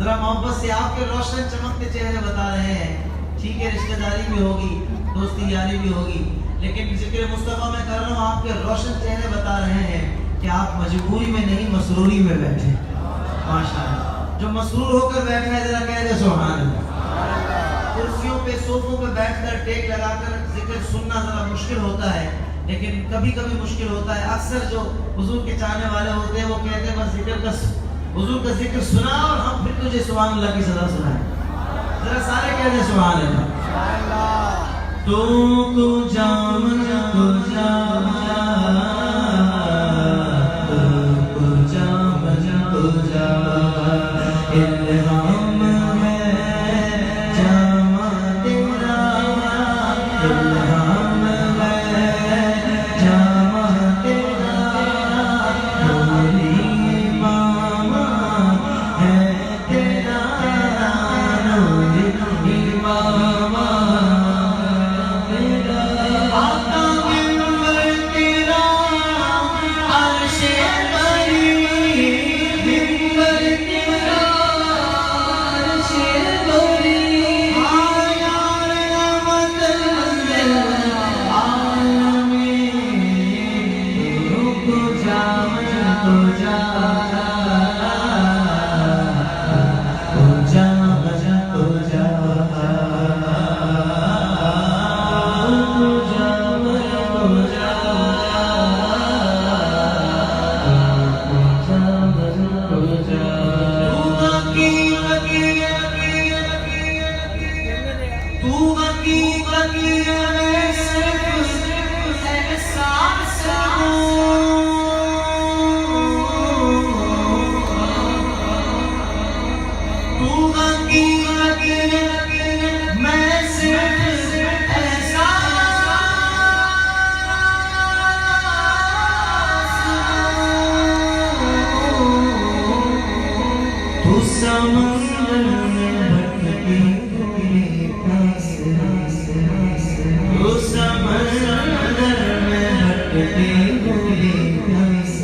जरा मोहब्बत से आपके रोशन चमकते चेहरे बता रहे हैं। ठीक है, रिश्तेदारी भी होगी, दोस्ती यारी भी होगी, लेकिन जिक्र मुस्तफा में कर रहा हूँ, आपके रोशन चेहरे बता रहे हैं कि आप मजबूरी में नहीं मसरूरी में बैठे। माशाअल्लाह, जो मसरूर होकर बैठा है जरा कह दे सुभान अल्लाह। कुर्सियों पे सोफों पे बैठकर टेक लगाकर जिक्र सुनना जरा मुश्किल होता है, लेकिन कभी कभी मुश्किल होता है। अक्सर जो हुजूर के चाहने वाले होते हैं वो कहते हैं बस जिक्र का हुजूर का जिक्र सुना और हम फिर तुझे सुभान अल्लाह की सदा सुनाए। जरा सारे कह दे सुभान अल्लाह। तू जाम तू जाम तू जाम तू जाम इल्हाम है जामा तेरा, इल्हाम है जामा तेरा, नूरी मामा है तेरा, नूरी मामा तेरा। आता मिंबर तेरा अर्शे बरी, मिंबर तेरा अर्शे बरी, आया रहमतल लिल आलमीन। तू जाम तू जाम तू जाम तू जाम तू जाम तू समंदर में भटकी हुई प्यास, तू समंदर में भटकी हुई प्यास।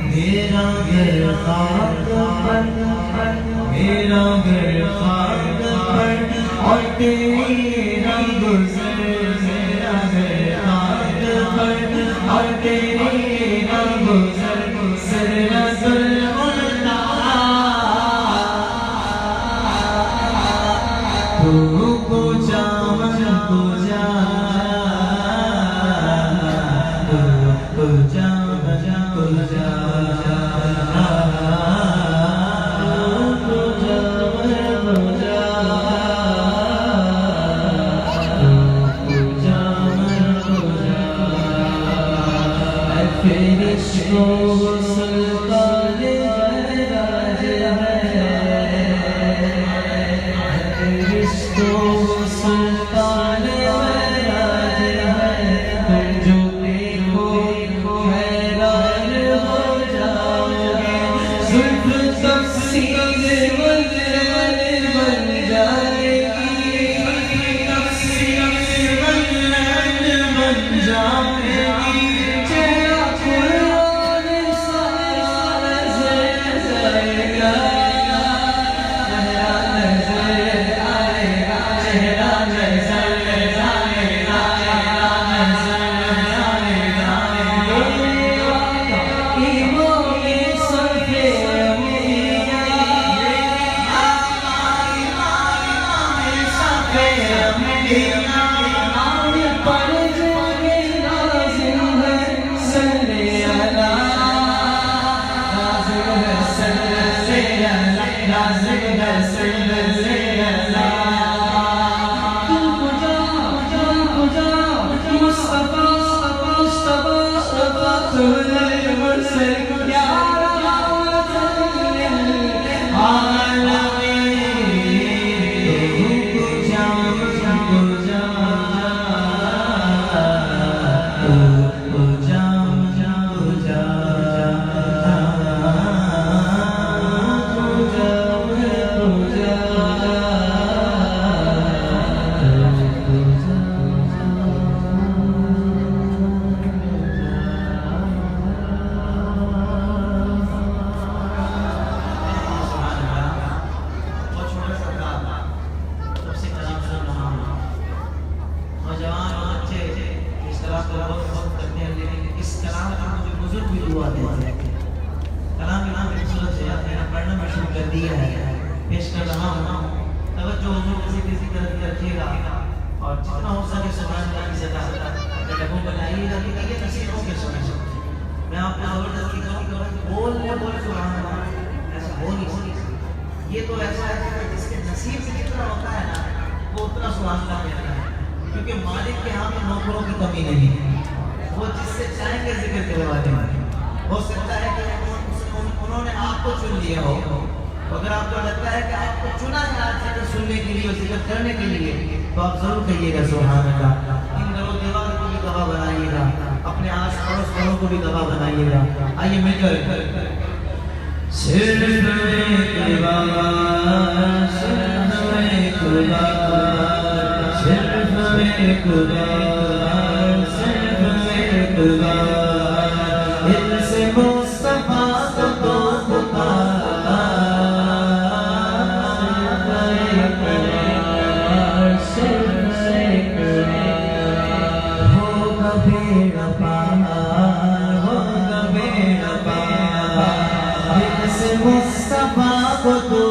मेरा घर खाक पर, मेरा घर खाक पर और तेरा गुज़र। मेरा घर खाक पर और तेरा गुज़र, सिरतुल मुंतहा। तू सुल्तान महराज है, रिश्तों सुल्तान महराज है, तुम जो देखो हैरान हो जाओगे, जुल्फ तफसील बन जाएगी, तफसील बन जाएगी, चेहरा कुरान सा नजर आएगा, चेहरा नजर आएगा, चेहरा नजर आएगा, इमाम सफे अम्बिया, सफे अम्बिया, पर जो नाज़िम है सल्ले अला, नाज़िम है सल्ले अला, नाज़िम है सल्ले अला, तुमको जा मुस्तफा मुस्तफा तुल्ले मुरसल या पेश कर रहा हूँ, तवज्जो हुजूर किसी तरह की रखिएगा और जितना हो सके सुभान अल्लाह की सदा डबों बनाइएगा कि ये नसीबों के समय मैं आपको जबरदस्ती करूँ बोल सुभान अल्लाह, ऐसा हो नहीं सकता। ये तो ऐसा है कि जिसके नसीब से जितना होता है ना वो उतना सुभान अल्लाह कहता है, क्योंकि मालिक के यहाँ पे नौकरों की कमी नहीं है, वो जिससे चाहेंगे जिक्र करने वाले हो सकता है कि उन्होंने आपको चुन लिया हो, अगर आपको लगता है कि आपको चुना है आज जिक्र सुनने के लिए और जिक्र करने के लिए तो आप जरूर कहिएगा सुभान अल्लाह। इन दरो दीवार को भी गवाह बनाइएगा, अपने आस पड़ोस वालों को भी गवाह बनाइएगा। आइए मिलकर सिर्फ एक बार, सिर्फ एक बार, सिर्फ एक बार, सिर्फ एक बार, दिल से मुस्तफा को मुस्तफा को तो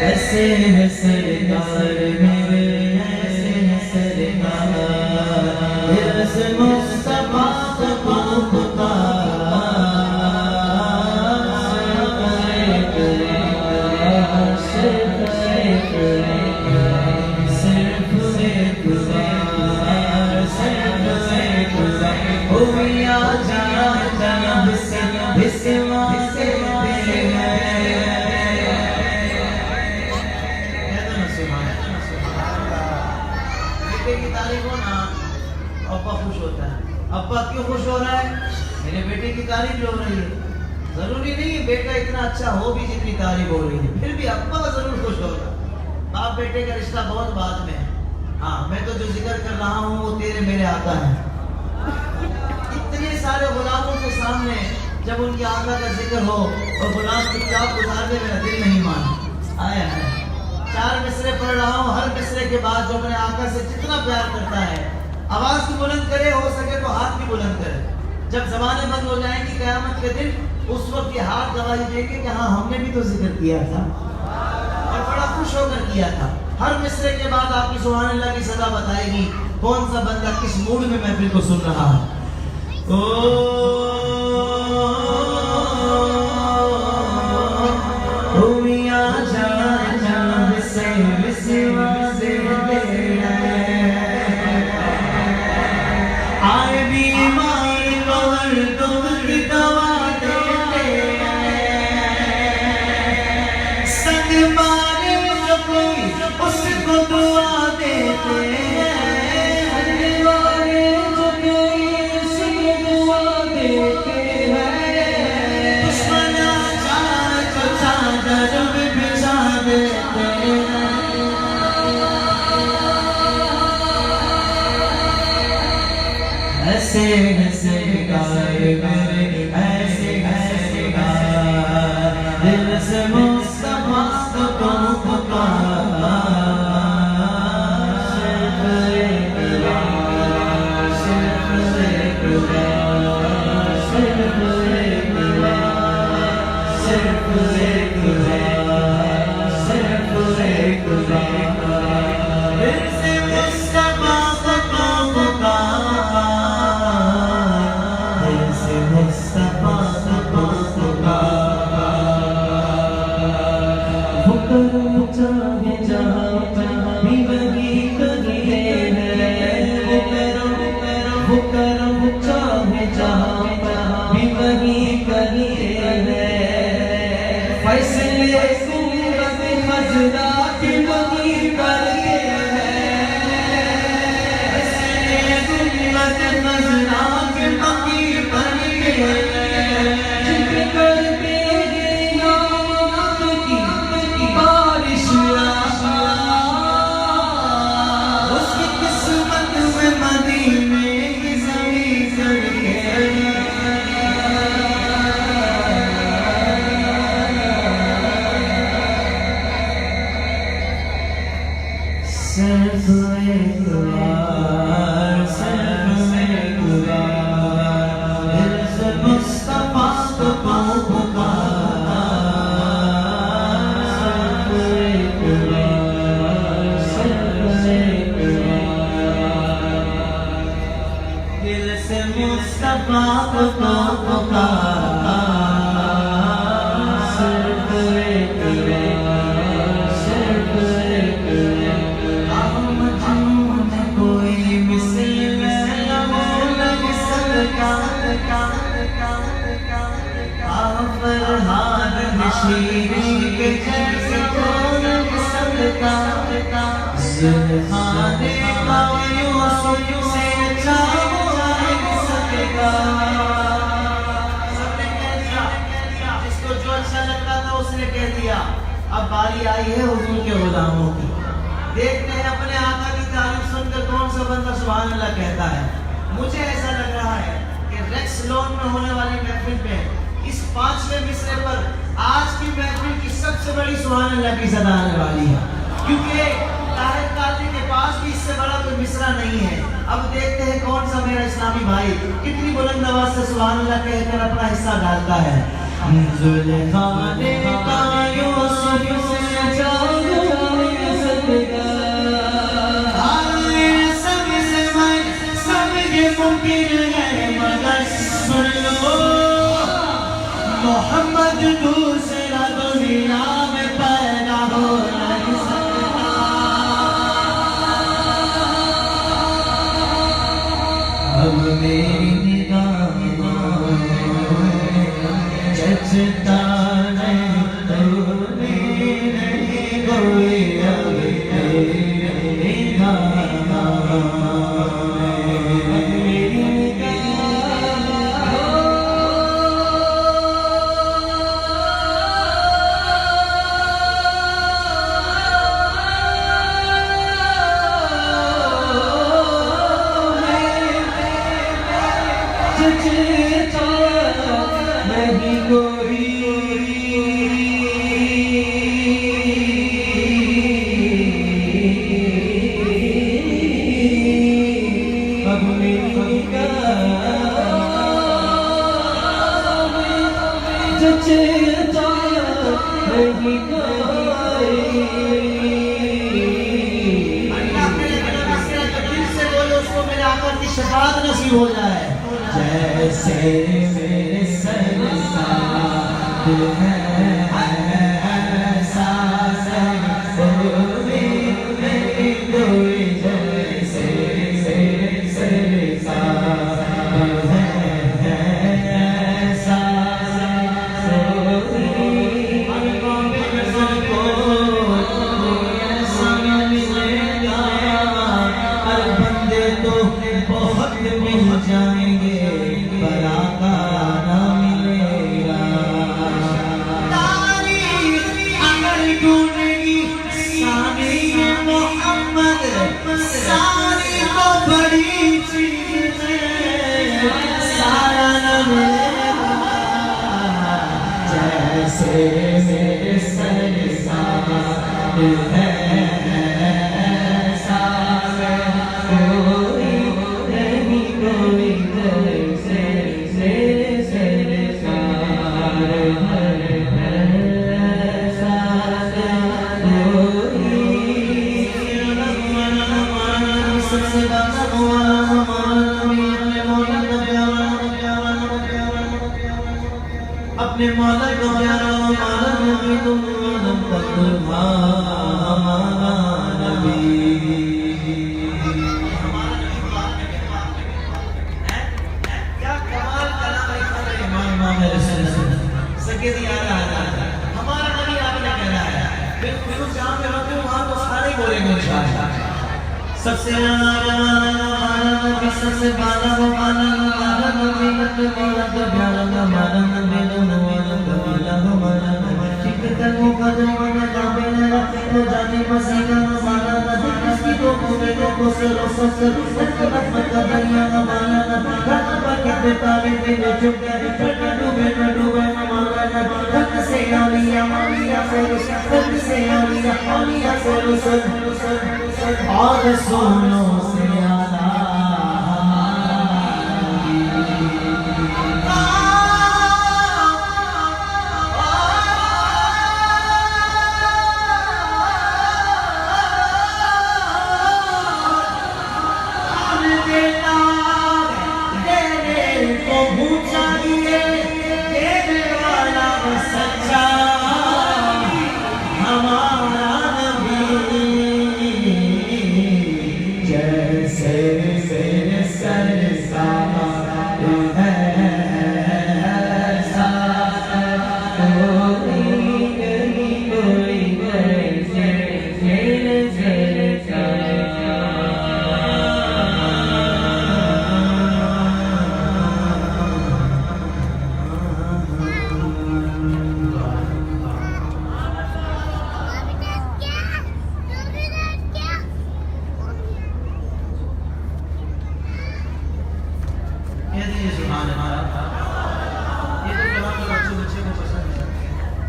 ऐसे है सरकार मेरे, ऐसे है सरकार, दिल से मुस्तफा को की तारीफ हो ना अब्बा खुश होता है। अब्बा क्यों खुश हो रहा है? मेरे बेटे की तारीफ हो रही है। जरूरी नहीं है बेटा इतना अच्छा हो भी जितनी तारीफ हो रही है, फिर भी अब्बा जरूर खुश होगा। बाप बेटे का रिश्ता बहुत बाद में है। हाँ, मैं तो जो जिक्र कर रहा हूँ वो तेरे मेरे आका है। इतने सारे गुलामों के सामने जब उनकी आका का जिक्र हो और गुलाम चुपचाप गुजारने मेरा दिल नहीं माना। आया है 4 मिसरे पढ़ रहा हूँ, हर मिसरे के बाद जो अपने आका से जितना प्यार करता है आवाज भी बुलंद करे, हो सके तो हाथ भी बुलंद करे। जब जबानें बंद हो जाएंगी क़यामत के दिन उस वक्त ये हाथ गवाही देके कि हाँ हमने भी तो जिक्र किया था और बड़ा खुश होकर किया था। हर मिसरे के बाद आपकी सुभान अल्लाह की सदा बताएगी कौन सा बंदा किस मूड में महफिल को सुन रहा है। ऐसे ऐसे गाए मेरे ऐसे ऐसे गाए दिल से मुस्तफा को पुकारा सिर्फ एक बार सिर्फ एक बार सिर्फ एक बार सिर्फ एक बार सिर्फ एक बार दिल से मुस्तफा को पुकारा फैसले सूरत खजरा की बनी करके फैसले सूरत खजरा की बनी करके जिनके करके नाम की बारिश उसकी किस्मत में मदीने की ज़मीन करके सिर्फ एक बार सिर्फ एक बार दिल से मुस्तफा को पुकारा सिर्फ एक बार सिर्फ एक बार दिल से मुस्तफा को पुकारा सिर्फ एक बार सिर्फ एक शीरी के जैसे कौन सदका ज़ुल्फ़ाने यूसुफ से चाहो सदका सबने कह दिया जिसको जो अच्छा लगता था उसने कह दिया। अब बारी आई है हुजूर के गुलामों की। देखते हैं अपने आका की तारीफ सुनकर कौन सा बंदा सुभान अल्लाह कहता है। मुझे ऐसा लग रहा है कि रेक्स लॉन में होने वाली महफिल पे इस 5वें मिसरे पर आज की महफिल की सबसे बड़ी सुभान अल्लाह की सदा आने वाली है, क्योंकि ताहिर कादरी के पास भी इससे बड़ा कोई मिसरा नहीं है। अब देखते हैं कौन सा मेरा इस्लामी भाई कितनी बुलंद आवाज से सुभान अल्लाह कहकर अपना हिस्सा डालता है। ज़ुल्फ़ाने का यूसुफ से जाओ सदका सब ये मुमकिन है मगर सुन लो मोहम्मद दूसरा दुनिया में पैदा हो नहीं सकता। अब मेरी निगाह जचता नहीं कोई अब तेरी निगाह नहीं कोई पूछता नहीं कोई। दिल से बोलो उसको मेरे आका की शफाअत नसीब हो जाए। जैसे मेरे सरसाद है ऐसा कोई नहीं कोई, जैसे मेरे सरसाद है ऐसा कोई। ऐसा मिलेगा हर बंदे तो बहुत मिल जाएंगे, पर आका ना मिलेगा। तारीख अगर ढूंढेगी सानी मोहम्मद, सारी को बड़ी चीज है, सारा न मिलेगा। जैसे मेरे सरसाद है ऐसा कोई नहीं कोई, जैसे मेरे सरसाद है ऐसा कोई। सबसे ज्यादा अपने मौला को प्यारा हमारा नबी, तुम आदम तक हमारा नबी। क्या कमाल कलाम लिखा है इमाम सकेत याद आ रहा है। हमारा नबी आपने कह रहा है, बिल्कुल जहाँ पे होते हो वहाँ तो सारे बोलेंगे इंशाअल्लाह। सबसे आला नबी, सबसे बाला नबी, मौला का प्यारा हमारा नबी, दोनों वाला कमाला हमारा नबी। ठीक तक का जमाना काबिल तो जाने मसीहा हमारा नबी, किसकी तो पूरे को सरो ससर तकबत का दरिया हमारा नबी। रब के ताले पे चुप गए, डूबे न डूबे हमारा नबी। हक से आलिया आलिया से रुसल से आलिया आलिया से रुसल और सोनो से आला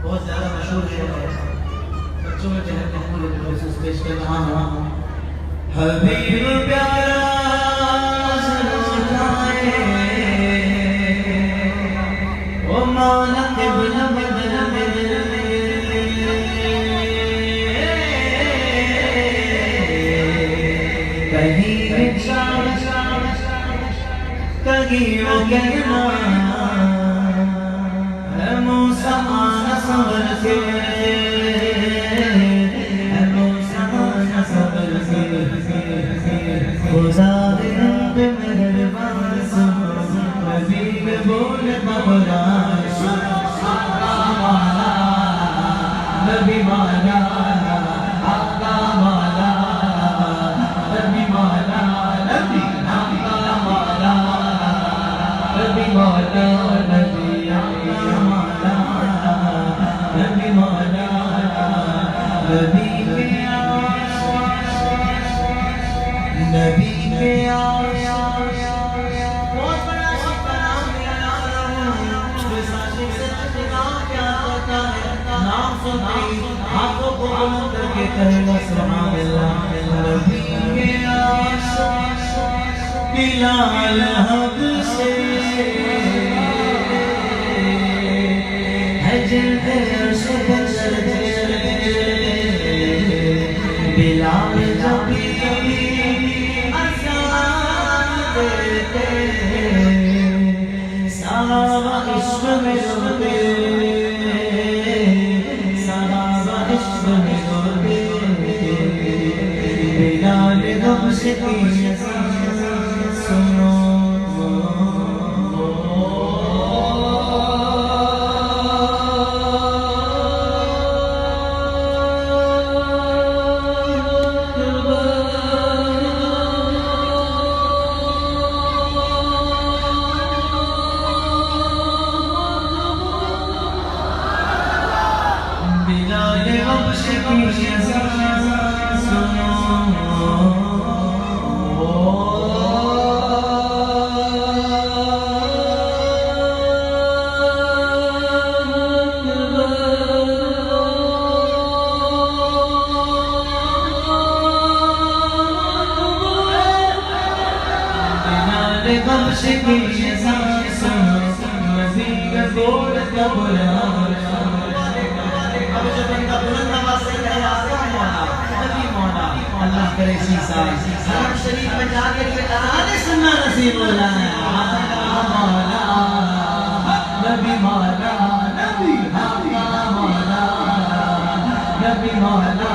बहुत ज्यादा मशहूर शेर है, बच्चों में कहते हैं लोग महसूस पेश कर रहा हूँ। हबीब प्यारा सजाए ओ मौला इब्न बदर कहीं कहीं वो कहना है मूसा आना सबर से, है मूसा आना सबर से। खुदा दे पे मेहरबान सुनो, हबीब बोले बबरान आका माला नबी माला, आका माला नबी माला, नबी आका माला नबी माला, नबी आका माला नबी माला। नबी के नबी के बहुत बड़ा शिक्का नाम दिया नाम सुनते ही हाथों को बुलंद करके कहेगा सुभान अल्लाह। नबी के बिलाल हबशे है बिलाल जब अज़ान देते सहाबा इश्क में रोते, सहाबा इश्क में रोते, बिलाल गम से की सुनो। अल्लाह करे सीसा शरीफ में जाके अज़ान सुनना नसीब हो जाए। मौला नबी मौला नबी मौला नबी मौला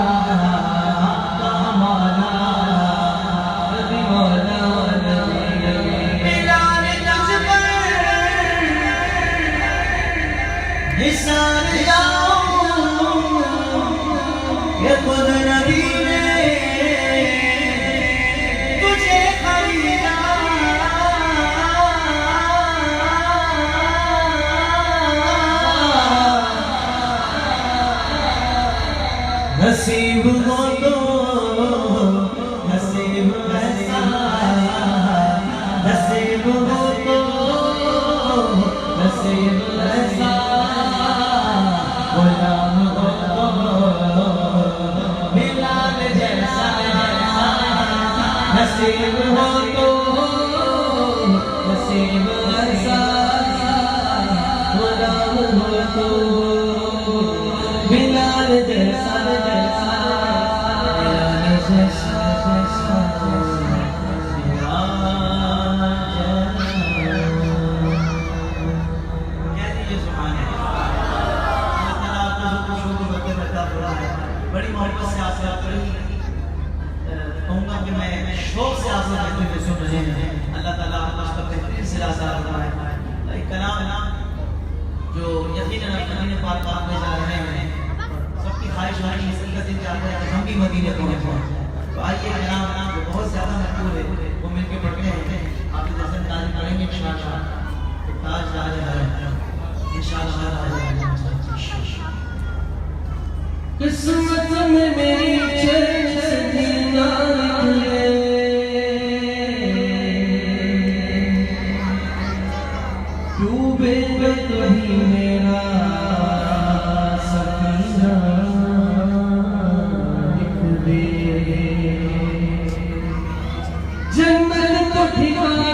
मौला नबी मौला बिलाल जब निशान जाऊं ये खुद नबी नसीब हो तो नसीब ऐसा, नसीब हो तो नसीब ऐसा, गुलाम हो तो बिलाल जैसा, नसीब हो तो नसीब ऐसा, गुलाम हो तो बिलाल जैसा। बड़ी मोहब्बत से आपसे कहूँगा कि मैं शौक से आपसे कहते हुए सुन रहे हैं। अल्लाह ताला आपका बेहतरीन से रास्ता फरमाए। एक कलाम जो यकीनन मदीने पाक में जा रहे हैं, सबकी ख्वाहिश हमारी इसका दिन चाहता है कि हम भी मदीने पहुँचे। तो आइए कलाम जो बहुत ज़्यादा मशहूर है वो मिलके पढ़ते हैं। आप जैसे तारीफ करेंगे इंशाअल्लाह। ताज राज है इंशाअल्लाह। किस्मत में मेरी चैन सजीना निकले, डूबे कहीं मेरा सपना निकले। जन्नत तो ठिकाना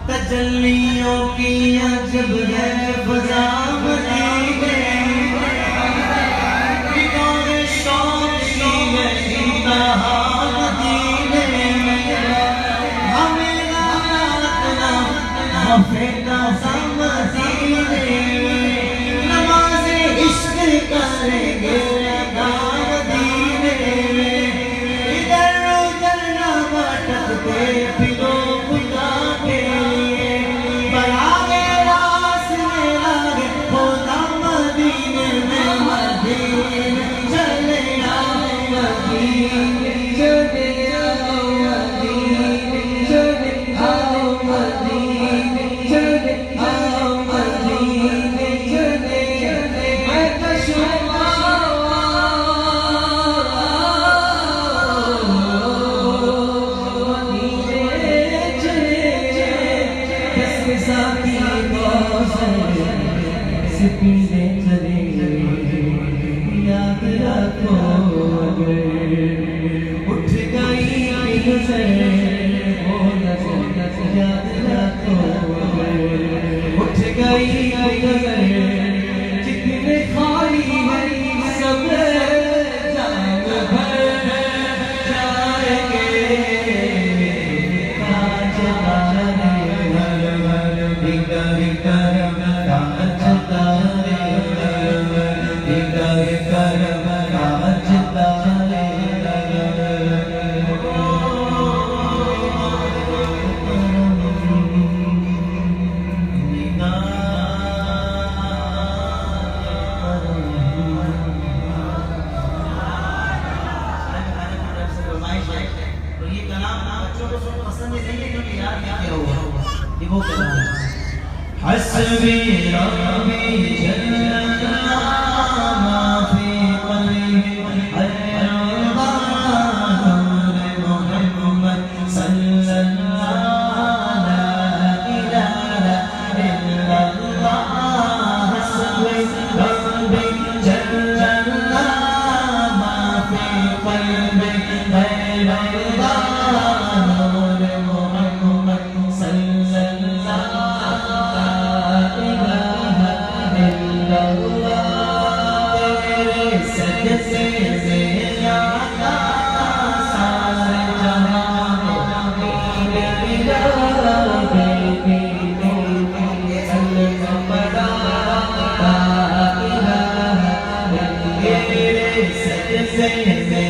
तजल्लियों की अजब है फज़ा मदीने बिगौर शौक़ की है इंतहा मदीने हमें रात ना मफ़ेदा सा मदीने नमाज़े इश्क़ करेंगे मदीने इधर उधर ना भटकते फिरो पीने चले याद रखो उठ गई याद रखो उठ गई जितने खाली है सब जान भर जाएंगे हस्बी रब्बी जल्ला मा फी क़ल्बी अल्लाह मुहम्मद सल्लल्लाहु ला इलाहा इल्लल्लाह हस्बी रब्बी जल्ला मा फी क़ल्बी अल्लाह say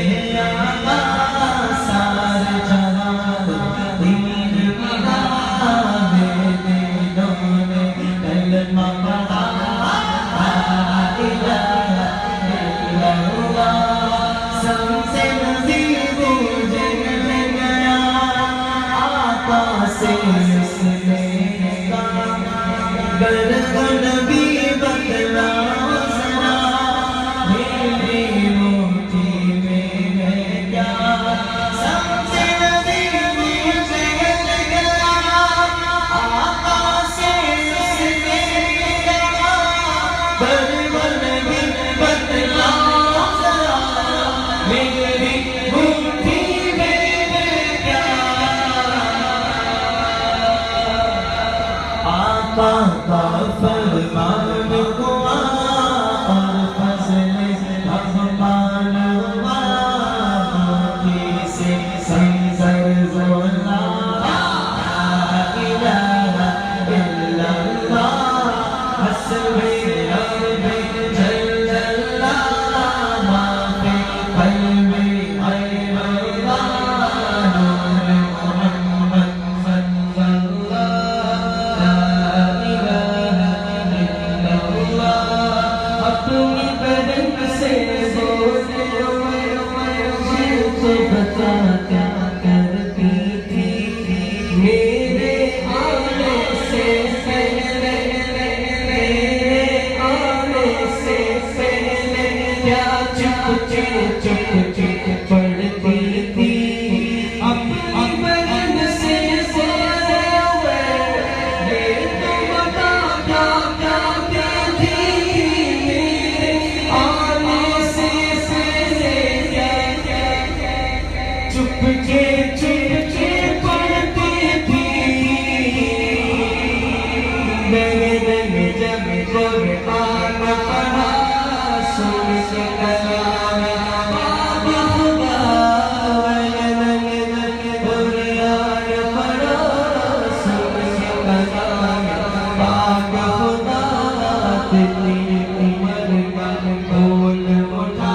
चुप पड़ती थी अपनी बहन से ये तो बता क्या कहती थी आने से चुप पड़ती थी मैंने जब कुरान पढ़ा सुन के कलाम बाबा खुदा मैंने कुरान पढ़ा सुन के कलाम बाबा खुदा तेरी उम्र का बोल उठा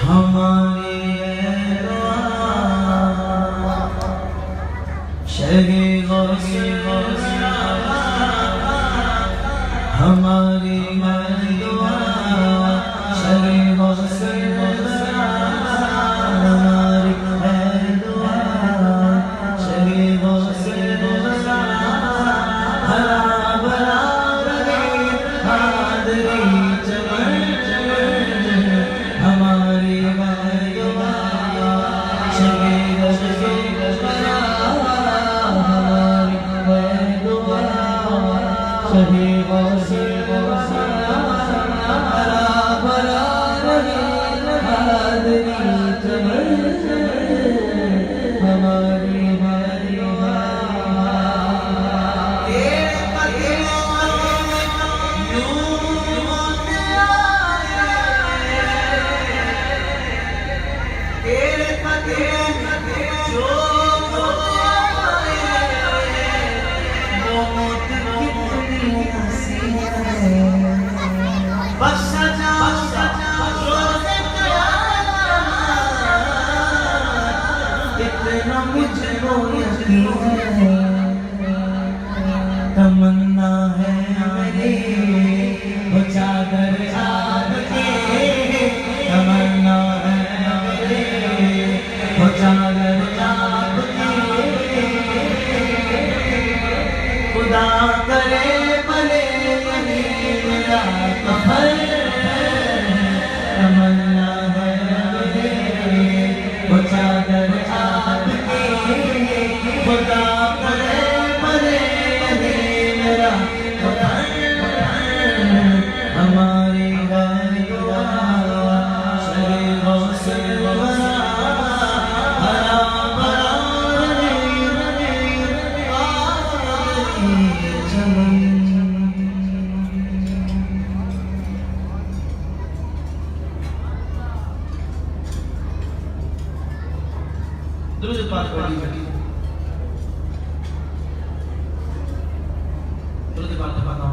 हमारी दुआ शरी हमारी दुआ शरी हरा भरा हमारी दुआ शरी तमन्ना है मेरी वो चादर आपके तमन्ना है मेरी वो चादर आपके खुदा करे भले मेरा सफर तमन्ना है मेरी वो चादर आपके खुदा दुरूद पाक पढ़िए, दुरूद पाक पढ़ना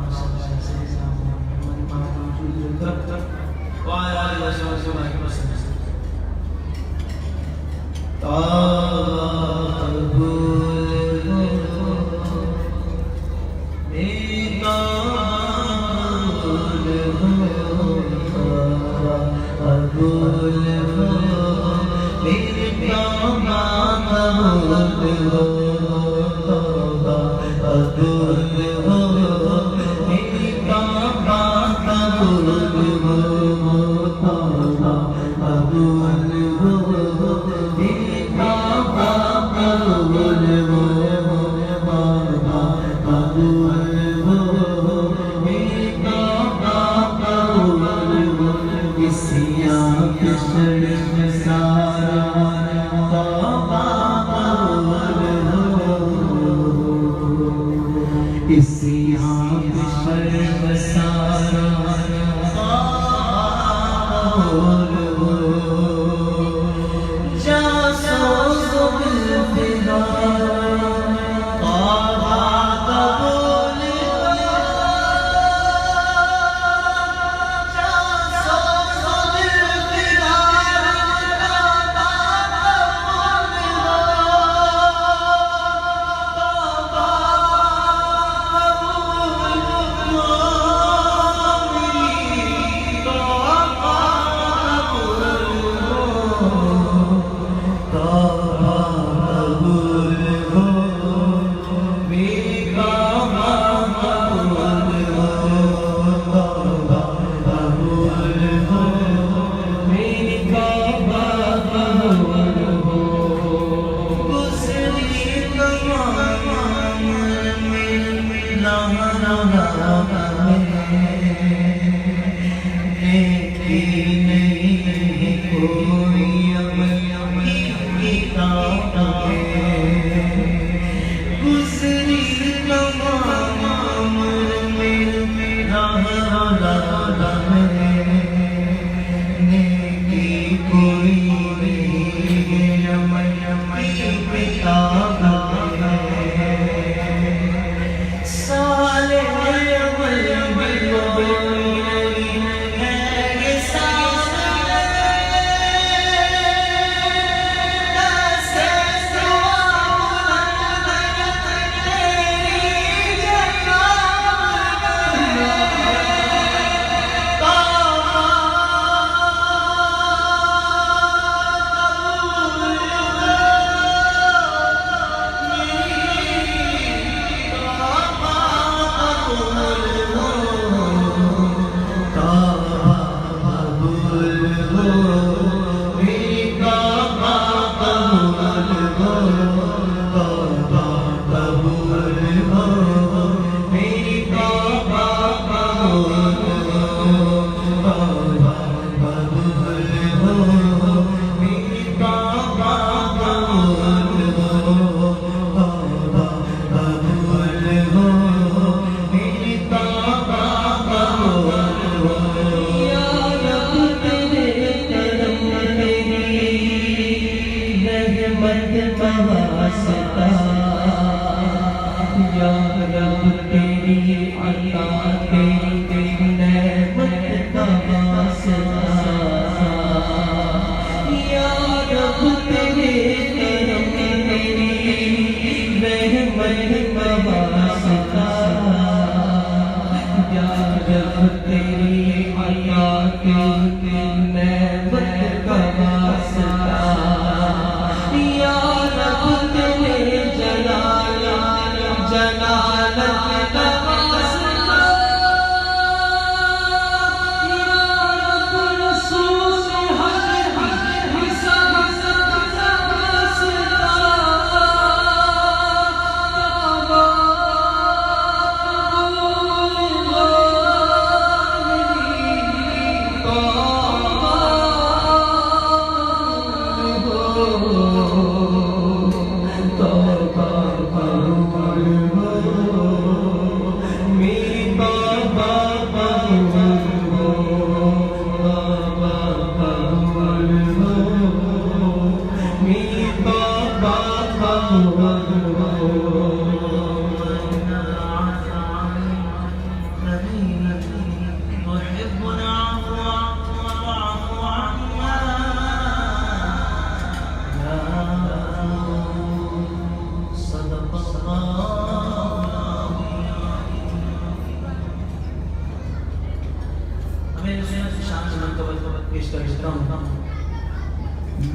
पेश कर देता हूँ।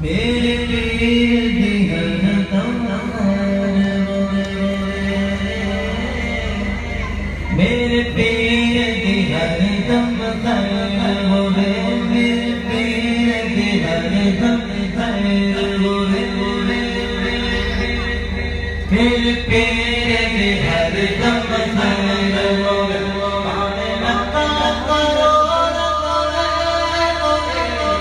मेरे मेरे पीर दी हरदम खैर होवे, मेरे पीर दी हरदम खैर होवे, मेरे पीर दी हरदम खैर होवे। भावे लक्का करोड़ होवे,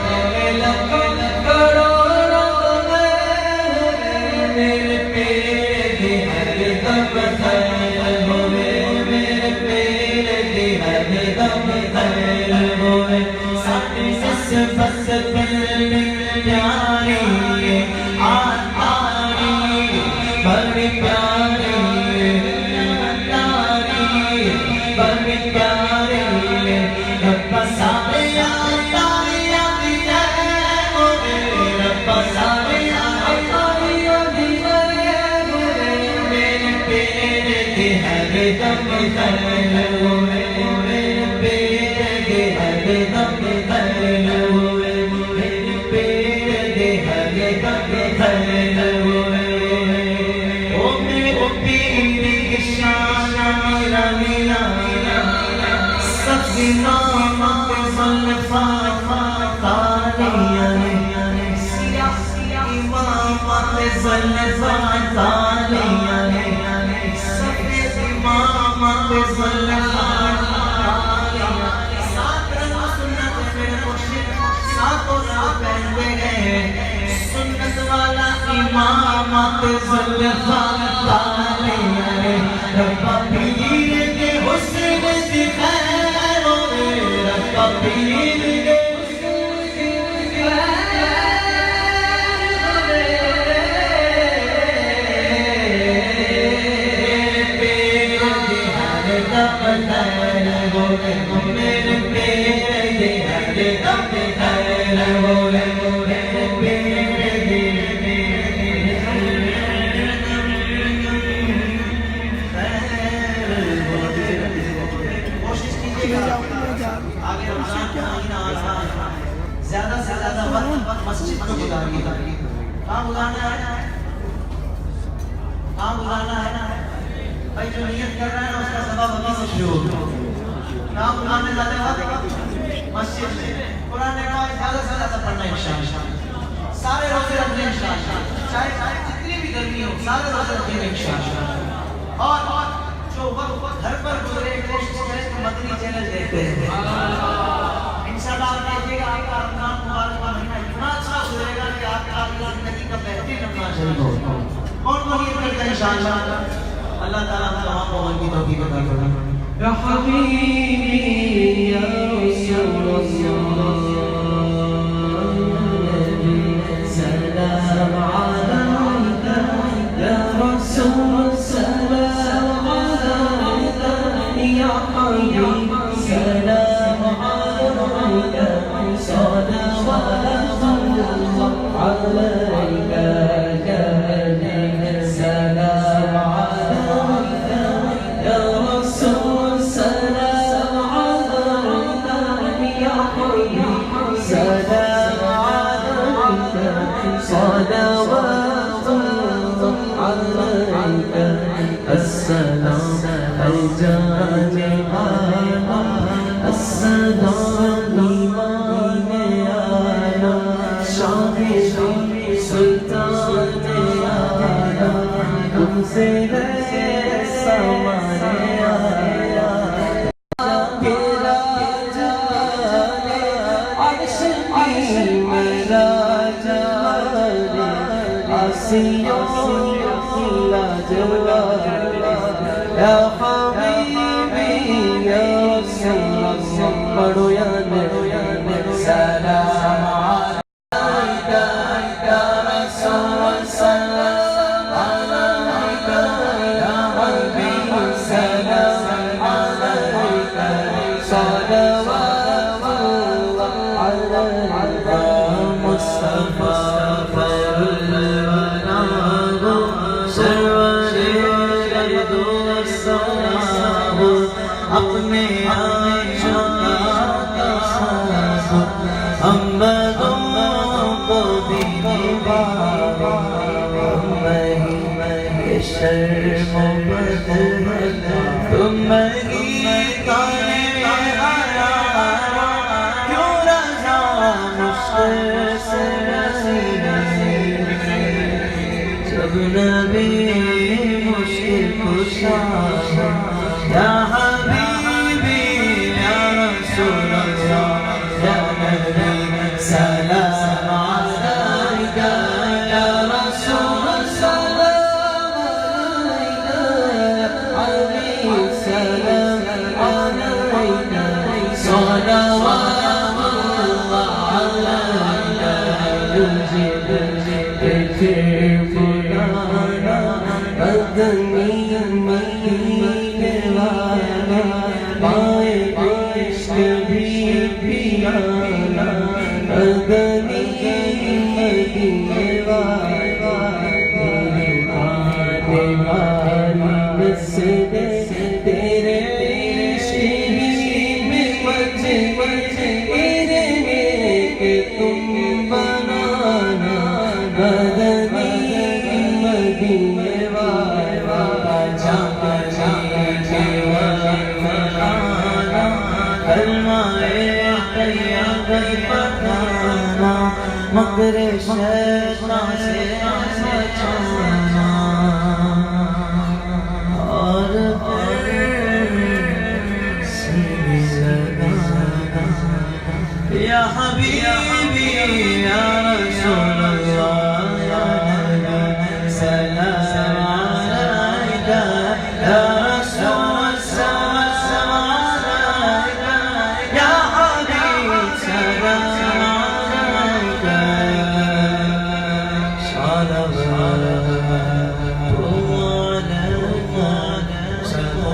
भावे लक्का करोड़ होवे, मेरे पीर दी हरदम खैर होवे, मेरे पीर दी हरदम खैर होवे। साडी सस बस दिल प्यारी आतारी बड़ी प्यारी तारी बड़ी प्यारी रब्बा सारे आतारी आदि है होवे, रब्बा सारे आतारी आदि है होवे, मेरे पीर दी हरदम खैर होवे, मेरे पीर दी हरदम खैर होवे, मेरे पीर दी हरदम खैर होवे। ओ मेरे पीर की शान मीरा मीरा सबसे नाम ज़ुल्फ़ा तालियां सिया इमामत ज़ुल्फ़ा तालियां सफ़ेद इमामत ज़ुल्फ़ा तालियां। सात रंग सुन्नत मेरे मुर्शिद सातों रंग पहनते हैं, सुन्नत वाला इमामत ज़ुल्फ़ा तालियां। रब्बा पीर के हुस्न दी खैर होवे, रब्बा पीर के हुस्न दी खैर होवे, मेरे पीर दी हरदम खैर होवे, मेरे पीर दी हरदम खैर होवे, मेरे पीर दी कोशिश कीजिएगा आगे रमजान का महीना आ रहा है, ज्यादा से ज्यादा वक्त मस्जिद में गुजारिए। कहाँ गुजारना है, कहाँ गुजारना है भाई, जो नियत कर रहा है ना उसका सबब अभी से शुरू हो। कहाँ गुजारने जाते वक्त मस्जिद में कुरान का ज्यादा से ज्यादा पढ़ना इंशाअल्लाह, सारे रोजे रखने इंशाअल्लाह, चाहे जितनी भी गर्मी हो सारे रोजे रखने इंशाअल्लाह। और जो वक्त घर पर गुजरे कोशिश करें तो मदनी चैनल देखते हैं इंशाअल्लाह। आप देखिएगा आपका रमजान मुबारक का महीना इतना अच्छा गुजरेगा कि आपकी जिंदगी का बेहतरीन रमजान शरीफ होगा। कौन कौन ये करता है इंशाअल्लाह, अल्लाह ताला हम तमाम को अमल की तौफीक अता फरमाए। या हबीबी या सलाम अलैका या रसूल सलाम अलैका या हबीबी सलाम अलैका सलावतुल्लाह अलैका या नबी सलाम अलैका या रसूल सलाम अलैका या हबीबी सलाम अलैका सलावतुल्लाह अलैका अस्सलाम अलजाने आला अस्सलाम ईमान आला शाहे सुल्तान आला तुमसे समाने आया के राजा अर्श की मेरा जाने आसियों या हबीबी या रसूल पढ़ो या नबी सलाम अलैका या रसूल सलाम अलैका या हबीबी सलाम अलैका सलावतुल्लाह अलैका मुस्तफा खैरुल वरा अपने आँखों का हम को भी शर्म तुम ही गाने आया क्यों रहा मुश्किल से जब नबी मुश्किल कुशा या हबीबी या रसूल अल्लाह या नबी सलाम अलैका या रसूल सलाम अलैका अली सलाम अलैका सलावत अल्लाह अलैका तुझे बुलाना बदनी मदीने वाला पाए इश्क भी पियाना बदनी मदीने वाला तेरे आने वाली नस्ल तेरे इश्क में मजे तेरे के तुम बनाना बदनी मदीने वाला जाके कलमाए तैयब पढ़ाना मगर शैतान से बचाना और सीने लगाना या हबीबी या रसूल अल्लाह या नबी सलाम अलैका या रसूल सलाम अलैका या हबीब सलाम अलैका सलावत